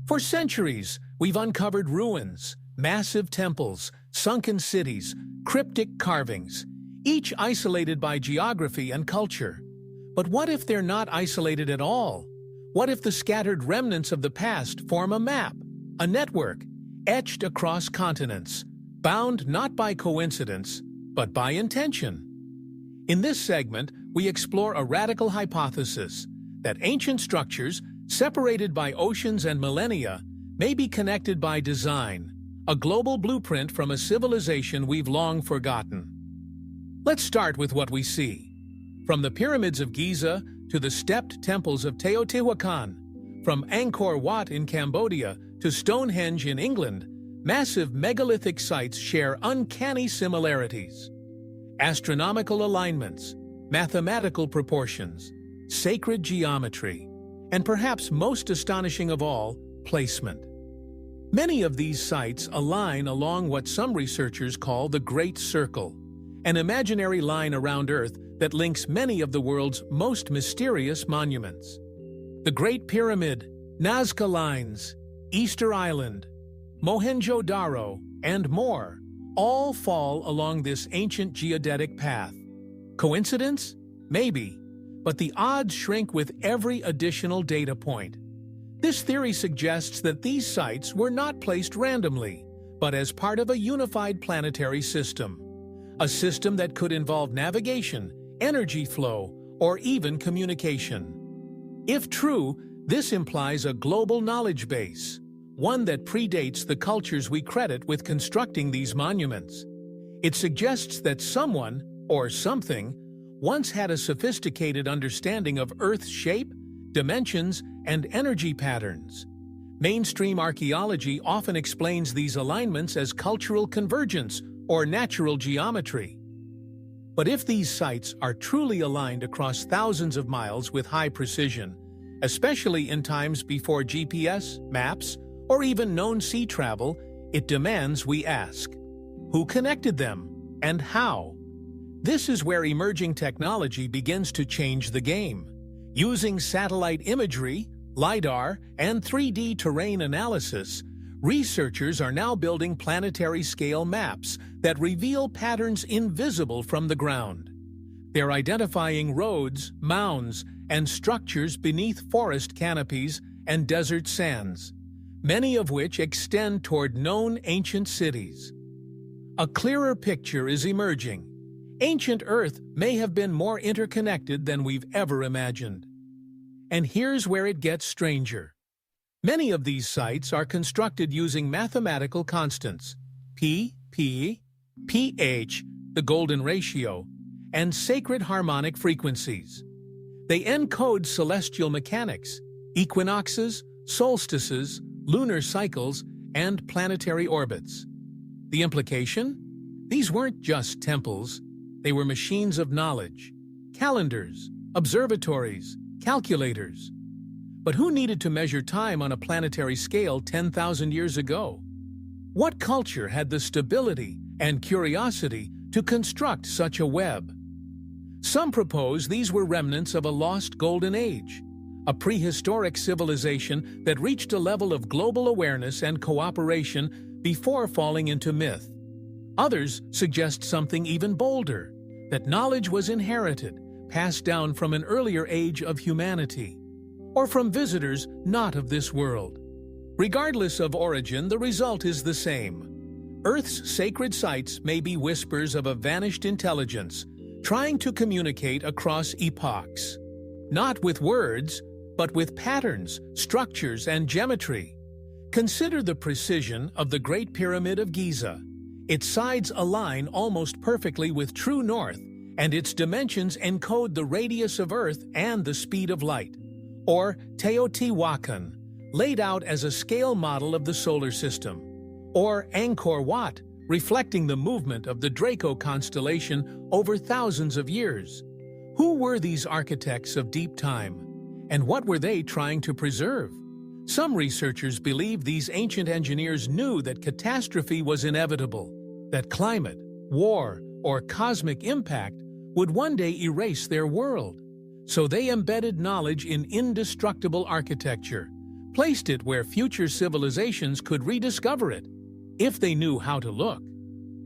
For centuries, we've uncovered ruins, massive temples, sunken cities, cryptic carvings, each isolated by geography and culture. But what if they're not isolated at all? What if the scattered remnants of the past form a map, a network, etched across continents, bound not by coincidence, but by intention? In this segment, we explore a radical hypothesis that ancient structures, separated by oceans and millennia, may be connected by design, a global blueprint from a civilization we've long forgotten. Let's start with what we see. From the pyramids of Giza to the stepped temples of Teotihuacan, from Angkor Wat in Cambodia to Stonehenge in England, massive megalithic sites share uncanny similarities. Astronomical alignments, mathematical proportions, sacred geometry, and perhaps most astonishing of all, placement. Many of these sites align along what some researchers call the Great Circle, an imaginary line around Earth that links many of the world's most mysterious monuments. The Great Pyramid, Nazca Lines, Easter Island, Mohenjo-Daro, and more all fall along this ancient geodetic path. Coincidence? Maybe, but the odds shrink with every additional data point. This theory suggests that these sites were not placed randomly, but as part of a unified planetary system. A system that could involve navigation, energy flow, or even communication. If true, this implies a global knowledge base, one that predates the cultures we credit with constructing these monuments. It suggests that someone, or something, once had a sophisticated understanding of Earth's shape, dimensions, and energy patterns. Mainstream archaeology often explains these alignments as cultural convergence or natural geometry. But if these sites are truly aligned across thousands of miles with high precision, especially in times before GPS, maps, or even known sea travel, it demands we ask, who connected them and how? This is where emerging technology begins to change the game. Using satellite imagery, LiDAR, and 3D terrain analysis, researchers are now building planetary-scale maps that reveal patterns invisible from the ground. They're identifying roads, mounds, and structures beneath forest canopies and desert sands, many of which extend toward known ancient cities. A clearer picture is emerging. Ancient Earth may have been more interconnected than we've ever imagined. And here's where it gets stranger. Many of these sites are constructed using mathematical constants, P, pH, the golden ratio, and sacred harmonic frequencies. They encode celestial mechanics, equinoxes, solstices, lunar cycles, and planetary orbits. The implication? These weren't just temples. They were machines of knowledge, calendars, observatories, calculators. But who needed to measure time on a planetary scale 10,000 years ago? What culture had the stability and curiosity to construct such a web? Some propose these were remnants of a lost golden age, a prehistoric civilization that reached a level of global awareness and cooperation before falling into myth. Others suggest something even bolder, that knowledge was inherited, passed down from an earlier age of humanity, or from visitors not of this world. Regardless of origin, the result is the same. Earth's sacred sites may be whispers of a vanished intelligence, trying to communicate across epochs. Not with words, but with patterns, structures, and geometry. Consider the precision of the Great Pyramid of Giza. Its sides align almost perfectly with true north, and its dimensions encode the radius of Earth and the speed of light. Or Teotihuacan, laid out as a scale model of the solar system. Or Angkor Wat, reflecting the movement of the Draco constellation over thousands of years. Who were these architects of deep time? And what were they trying to preserve? Some researchers believe these ancient engineers knew that catastrophe was inevitable, that climate, war, or cosmic impact would one day erase their world. So they embedded knowledge in indestructible architecture, placed it where future civilizations could rediscover it, if they knew how to look.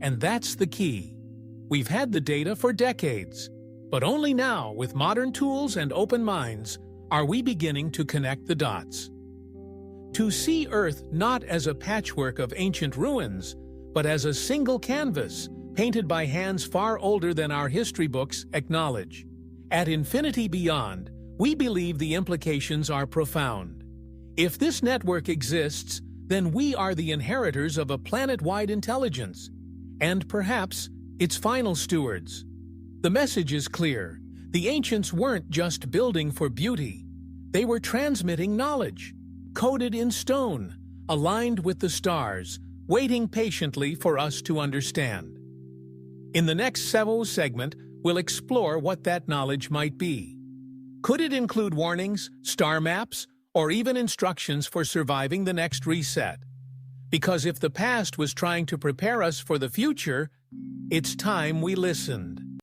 And that's the key. We've had the data for decades, but only now, with modern tools and open minds, are we beginning to connect the dots. To see Earth not as a patchwork of ancient ruins, but as a single canvas, painted by hands far older than our history books acknowledge. At Infinity Beyond, we believe the implications are profound. If this network exists, then we are the inheritors of a planet-wide intelligence, and perhaps its final stewards. The message is clear. The ancients weren't just building for beauty. They were transmitting knowledge, coded in stone, aligned with the stars, waiting patiently for us to understand. In the next Sevo segment, we'll explore what that knowledge might be. Could it include warnings, star maps, or even instructions for surviving the next reset? Because if the past was trying to prepare us for the future, it's time we listened.